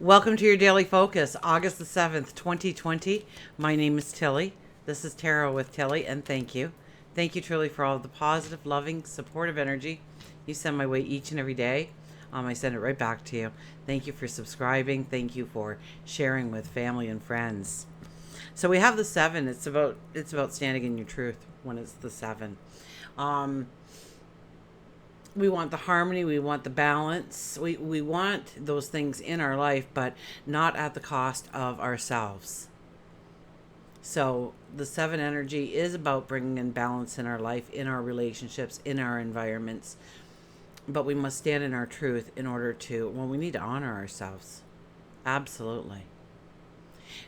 Welcome to your daily focus, August the 7th, 2020. My name is Tilly. This is Tarot with Tilly, and thank you. Thank you truly for all of the positive, loving, supportive energy you send my way each and every day. I send it right back to you. Thank you for subscribing. Thank you for sharing with family and friends. So we have the 7. It's about standing in your truth when it's the 7. We want the harmony, we want the balance, we want those things in our life, but not at the cost of ourselves. So the 7 energy is about bringing in balance in our life, in our relationships, in our environments, but we must stand in our truth in order to, well, we need to honor ourselves. Absolutely.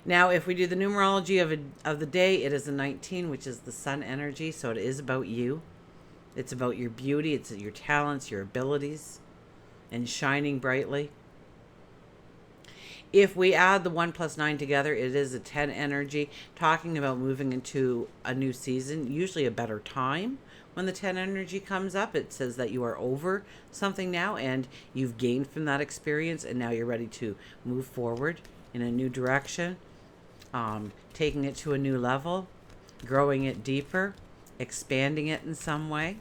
Now, if we do the numerology of the day, it is a 19, which is the sun energy, so it is about you. It's about your beauty, it's your talents, your abilities, and shining brightly. If we add the 1 plus 9 together, it is a 10 energy, talking about moving into a new season, usually a better time. When the 10 energy comes up, it says that you are over something now and you've gained from that experience, and now you're ready to move forward in a new direction, taking it to a new level, growing it deeper, expanding it in some way.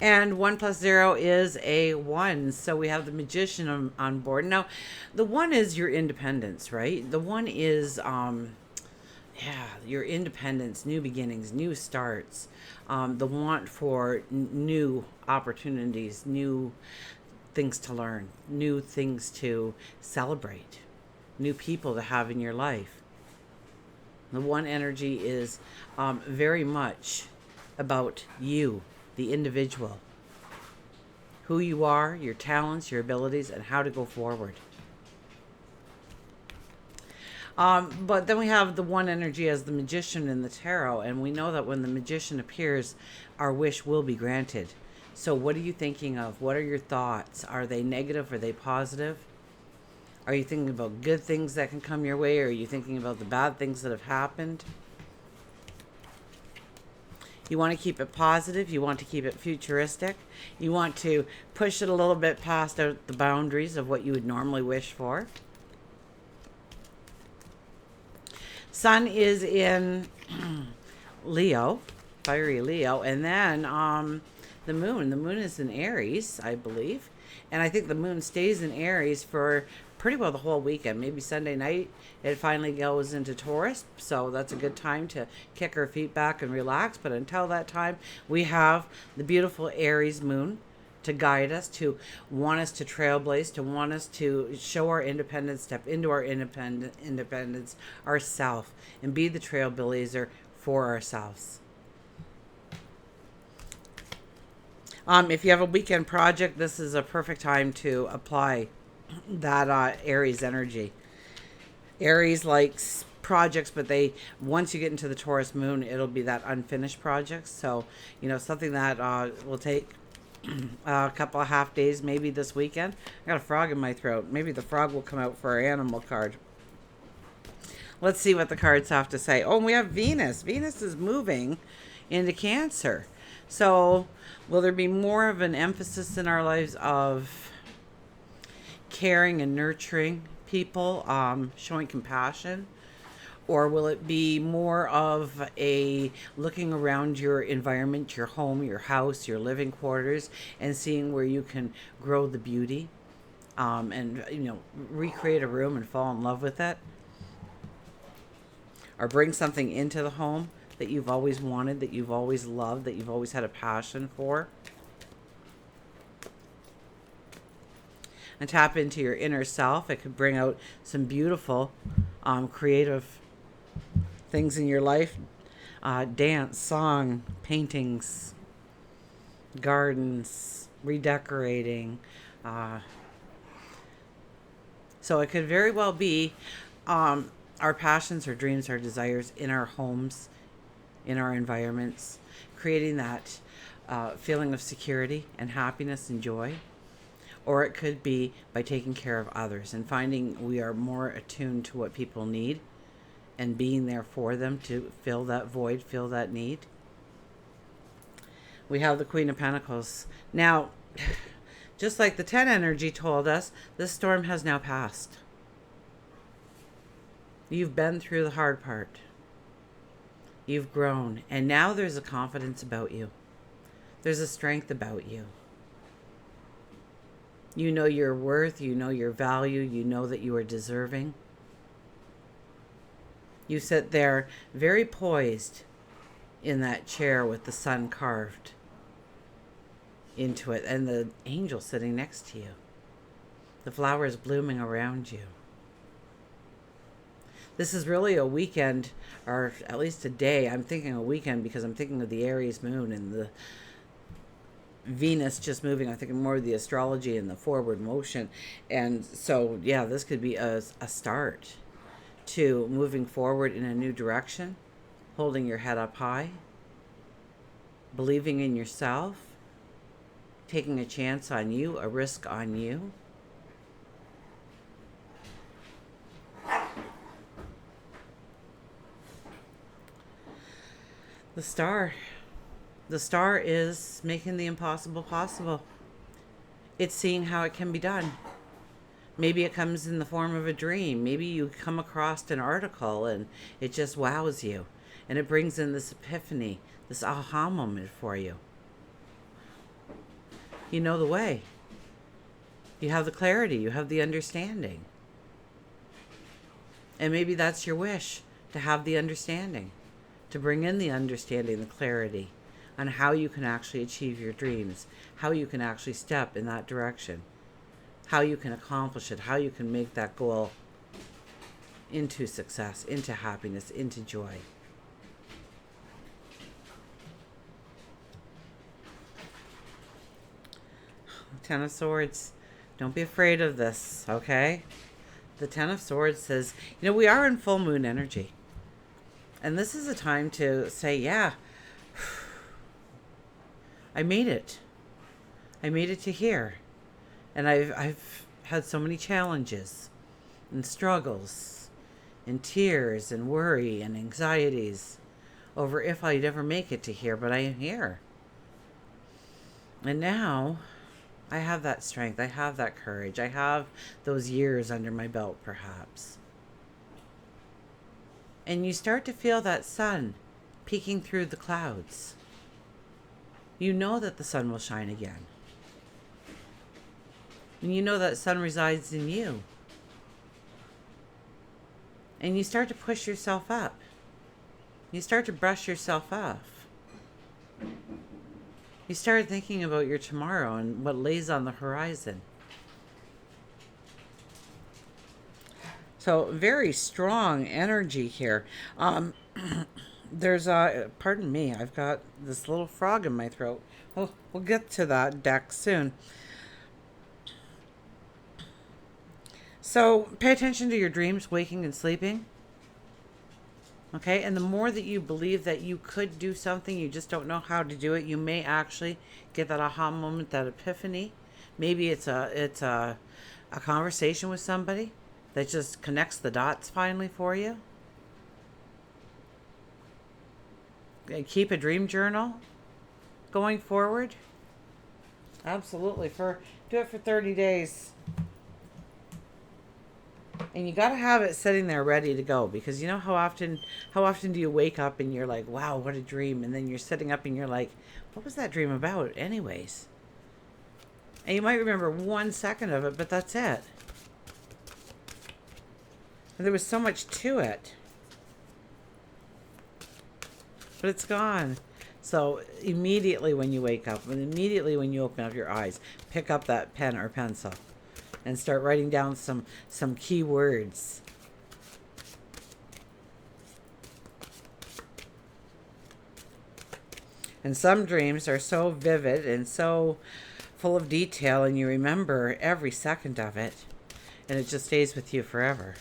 And 1 plus 0 is a 1. So we have the magician on board. Now, the 1 is your independence, right? The 1 is, your independence, new beginnings, new starts, the want for new opportunities, new things to learn, new things to celebrate, new people to have in your life. The 1 energy is very much about you, the individual, who you are, your talents, your abilities, and how to go forward. But then we have the 1 energy as the magician in the tarot, and we know that when the magician appears, our wish will be granted. So what are you thinking of? What are your thoughts? Are they negative? Are they positive? Are you thinking about good things that can come your way, or are you thinking about the bad things that have happened? You want to keep it positive. You want to keep it futuristic. You want to push it a little bit past the boundaries of what you would normally wish for. Sun is in Leo, fiery Leo, and then the moon. The moon is in Aries, I believe. And I think the moon stays in Aries for pretty well the whole weekend. Maybe Sunday night it finally goes into Taurus, so that's a good time to kick our feet back and relax. But until that time, we have the beautiful Aries moon to guide us, to want us to trailblaze, to want us to show our independence, step into our independence ourselves, and be the trailblazer for ourselves. If you have a weekend project, this is a perfect time to apply that Aries energy. Aries likes projects, but once you get into the Taurus moon, it'll be that unfinished project. So, something that will take a couple of half days, maybe this weekend. I got a frog in my throat. Maybe the frog will come out for our animal card. Let's see what the cards have to say. Oh, and we have Venus. Venus is moving into Cancer. So will there be more of an emphasis in our lives of caring and nurturing people, showing compassion? Or will it be more of a looking around your environment, your home, your house, your living quarters, and seeing where you can grow the beauty, and recreate a room and fall in love with it? Or bring something into the home that you've always wanted, that you've always loved, that you've always had a passion for? And tap into your inner self. It could bring out some beautiful, creative things in your life. Dance, song, paintings, gardens, redecorating. So it could very well be our passions, our dreams, our desires in our homes, in our environments, creating that feeling of security and happiness and joy. Or it could be by taking care of others and finding we are more attuned to what people need and being there for them to fill that void, fill that need. We have the Queen of Pentacles. Now, Just like the 10 energy told us, this storm has now passed. You've been through the hard part. You've grown. And now there's a confidence about you. There's a strength about you. You know your worth. You know your value. You know that you are deserving. You sit there very poised in that chair with the sun carved into it and the angel sitting next to you. The flowers blooming around you. This is really a weekend, or at least a day. I'm thinking a weekend because I'm thinking of the Aries moon and the Venus just moving. I'm thinking more of the astrology and the forward motion. And so, yeah, this could be a start to moving forward in a new direction, holding your head up high, believing in yourself, taking a chance on you, a risk on you. The star. The star is making the impossible possible. It's seeing how it can be done. Maybe it comes in the form of a dream. Maybe you come across an article and it just wows you. And it brings in this epiphany, this aha moment for you. You know the way. You have the clarity. You have the understanding. And maybe that's your wish, to have the understanding. To bring in the understanding, the clarity on how you can actually achieve your dreams, how you can actually step in that direction, how you can accomplish it, how you can make that goal into success, into happiness, into joy. Ten of Swords. Don't be afraid of this, okay? The Ten of Swords says, we are in full moon energy. And this is a time to say, yeah, I made it. I made it to here. And I've had so many challenges and struggles and tears and worry and anxieties over if I'd ever make it to here, but I am here. And now I have that strength. I have that courage. I have those years under my belt, perhaps. And you start to feel that sun peeking through the clouds. You know that the sun will shine again. And you know that sun resides in you. And you start to push yourself up. You start to brush yourself off. You start thinking about your tomorrow and what lays on the horizon. So very strong energy here. There's pardon me, I've got this little frog in my throat. We'll get to that deck soon. So pay attention to your dreams, waking and sleeping. Okay, and the more that you believe that you could do something, you just don't know how to do it, you may actually get that aha moment, that epiphany. Maybe it's a conversation with somebody that just connects the dots finally for you. Keep a dream journal going forward. Absolutely. Do it for 30 days. And you got to have it sitting there ready to go, because you know how often do you wake up and you're like, wow, what a dream, and then you're sitting up and you're like, what was that dream about anyways? And you might remember 1 second of it, but that's it. And there was so much to it. But it's gone. So immediately when you wake up, and immediately when you open up your eyes, pick up that pen or pencil and start writing down some key words. And some dreams are so vivid and so full of detail, and you remember every second of it, and it just stays with you forever.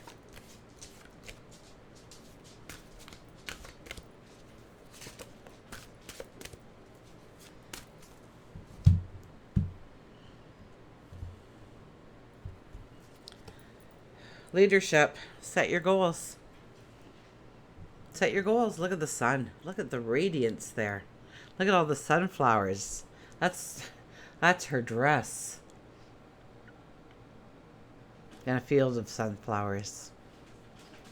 Leadership. Set your goals. Set your goals. Look at the sun. Look at the radiance there. Look at all the sunflowers. That's her dress. in a field of sunflowers.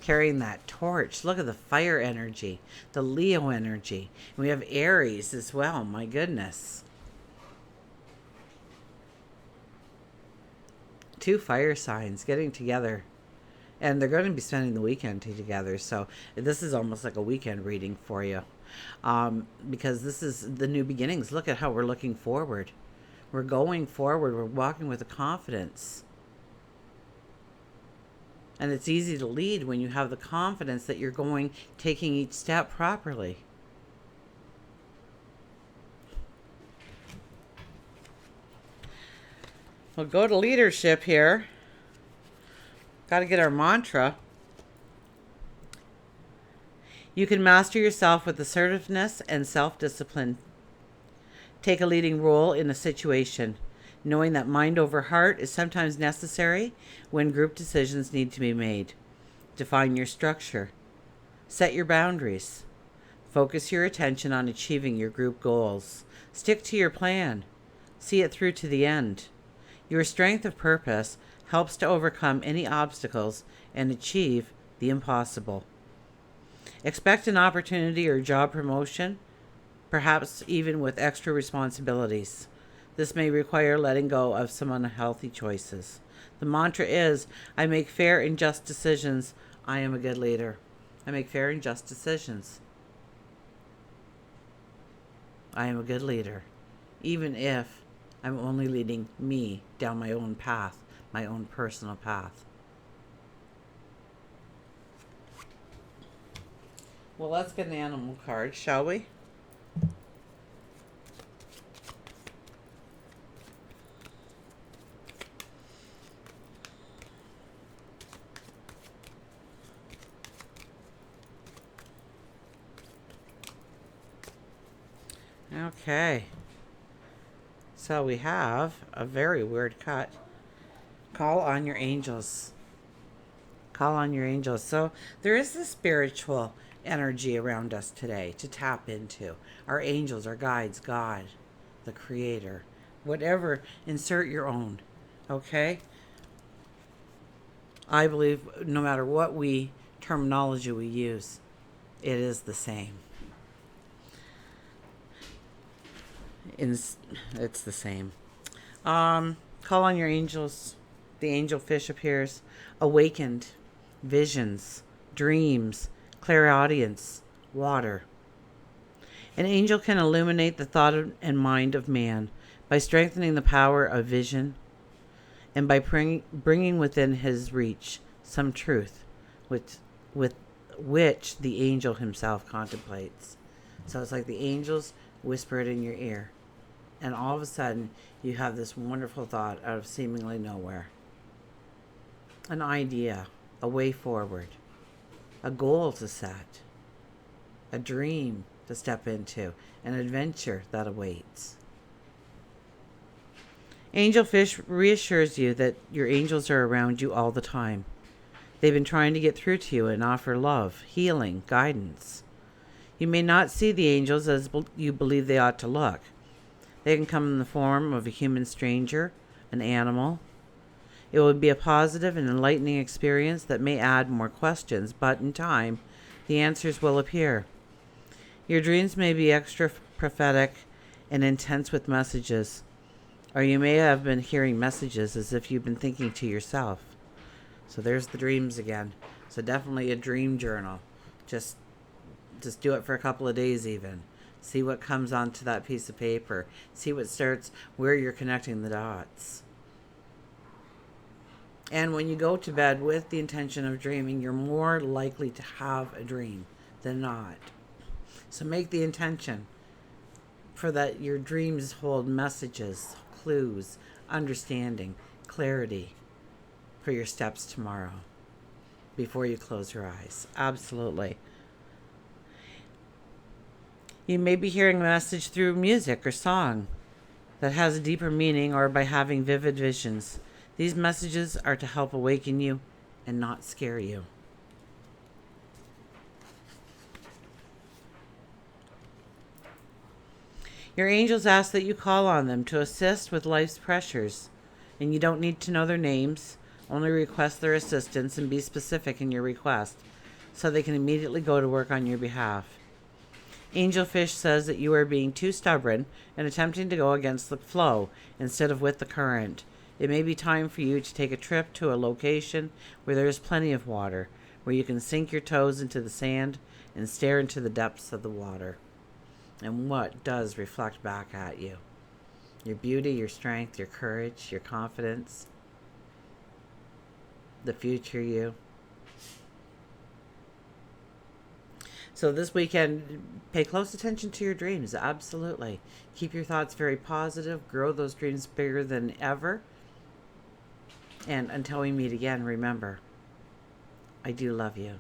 Carrying that torch. Look at the fire energy, the Leo energy. We have Aries as well. My goodness. 2 fire signs getting together. And they're going to be spending the weekend together. So this is almost like a weekend reading for you. Because this is the new beginnings. Look at how we're looking forward. We're going forward. We're walking with a confidence. And it's easy to lead when you have the confidence that you're taking each step properly. We'll go to leadership here. Got to get our mantra. You can master yourself with assertiveness and self-discipline. Take a leading role in a situation, knowing that mind over heart is sometimes necessary when group decisions need to be made. Define your structure. Set your boundaries. Focus your attention on achieving your group goals. Stick to your plan. See it through to the end. Your strength of purpose helps to overcome any obstacles and achieve the impossible. Expect an opportunity or job promotion, perhaps even with extra responsibilities. This may require letting go of some unhealthy choices. The mantra is, I make fair and just decisions. I am a good leader. I make fair and just decisions. I am a good leader, even if I'm only leading me down my own path, my own personal path. Well, let's get an animal card, shall we? Okay. So we have a very weird cut. Call on your angels. Call on your angels. So there is this spiritual energy around us today to tap into. Our angels, our guides, God, the Creator, whatever, insert your own. Okay? I believe no matter what terminology we use, it is the same. It's the same. Call on your angels. The angel fish appears. Awakened. Visions. Dreams. Clairaudience. Water. An angel can illuminate the thought and mind of man by strengthening the power of vision and by bringing within his reach some truth with which the angel himself contemplates. So it's like the angels whisper it in your ear. And all of a sudden, you have this wonderful thought out of seemingly nowhere. An idea, a way forward, a goal to set, a dream to step into, an adventure that awaits. Angel Fish reassures you that your angels are around you all the time. They've been trying to get through to you and offer love, healing, guidance. You may not see the angels as you believe they ought to look. They can come in the form of a human stranger, an animal. It would be a positive and enlightening experience that may add more questions, but in time, the answers will appear. Your dreams may be extra prophetic and intense with messages, or you may have been hearing messages as if you've been thinking to yourself. So there's the dreams again. So definitely a dream journal. Just do it for a couple of days even. See what comes onto that piece of paper. See what starts, where you're connecting the dots. And when you go to bed with the intention of dreaming, you're more likely to have a dream than not. So make the intention for that your dreams hold messages, clues, understanding, clarity for your steps tomorrow before you close your eyes. Absolutely. You may be hearing a message through music or song that has a deeper meaning, or by having vivid visions. These messages are to help awaken you and not scare you. Your angels ask that you call on them to assist with life's pressures, and you don't need to know their names Only request their assistance and be specific in your request so they can immediately go to work on your behalf. Angelfish says that you are being too stubborn and attempting to go against the flow instead of with the current. It may be time for you to take a trip to a location where there is plenty of water, where you can sink your toes into the sand and stare into the depths of the water. And what does reflect back at you? Your beauty, your strength, your courage, your confidence, the future you. So this weekend, pay close attention to your dreams. Absolutely. Keep your thoughts very positive. Grow those dreams bigger than ever. And until we meet again, remember, I do love you.